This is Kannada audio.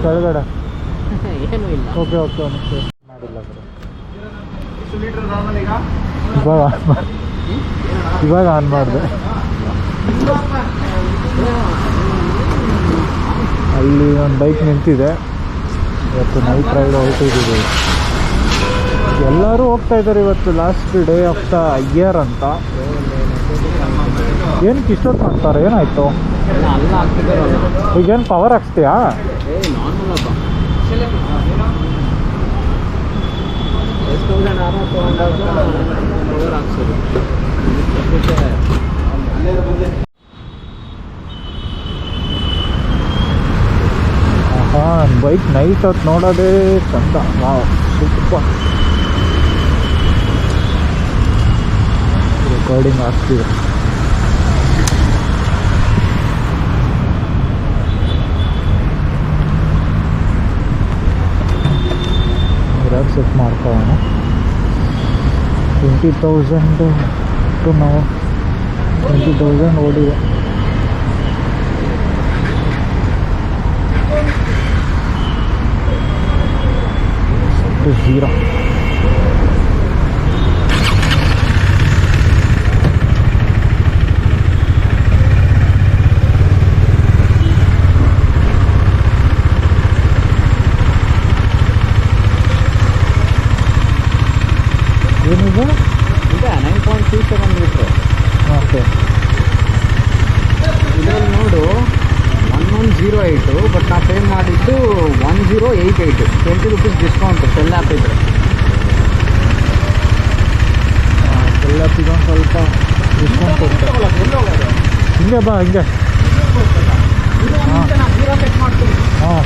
ಕೆಳಗಡೆ ಏನೂ ಇಲ್ಲ. ಓಕೆ ಓಕೆ ಒಂದು ಮಾಡಿಲ್ಲ ಇವಾಗ ಆನ್ ಮಾಡಿದೆ. ಅಲ್ಲಿ ಒಂದು ಬೈಕ್ ನಿಂತಿದೆ. ಇವತ್ತು ನೈಟ್ ರೈಡ್ ಹೊರಟಿದ್ದೀವಿ. ಎಲ್ಲರೂ ಹೋಗ್ತಾ ಇದ್ದಾರೆ ಇವತ್ತು. Last day of the year ಅಂತ. ಏನಕ್ಕೆ ಇಷ್ಟೊತ್ತು ಮಾಡ್ತಾರೆ? ಏನಾಯಿತು? ಈಗೇನು ಪವರ್ ಹಾಕ್ಸ್ತೀಯಾ? ಹಾಂ, ಬೈಕ್ ನೈಟ್ ಹೊತ್ತು ನೋಡೋದೇ ಚಂದ. Wow, super. ರೆಕಾರ್ಡಿಂಗ್ ಆಗ್ತಿದೆ. ಸೆಟ್ ಮಾಡ್ಕೊಳ್ಳೋಣ. 20,000 ಟು ನಾವು 20,000 ಓಡಿದೆ. ಟು 0. ಏನಿದೆ? ಇದೆ 9.27 ಮೀಟ್ರು. ಓಕೆ. ಇದರಲ್ಲಿ ನೋಡು 1108, ಬಟ್ ನಾವು ಪೇ ಮಾಡಿದ್ದು 1088. 20 ರೂಪೀಸ್ ಡಿಸ್ಕೌಂಟು ಸೆಲ್ ಆ್ಯಪ್ ಇದ್ರೆ. ಸೆಲ್ ಆ್ಯಪಿಗೆ ಒಂದು ಸ್ವಲ್ಪ ಡಿಸ್ಕೌಂಟ್ ಕೊಡ್ತಾರೆ. ಹಿಂಗೆ ಬಾ, ಹಿಂಗೆ. ಹಾಂ ಹಾಂ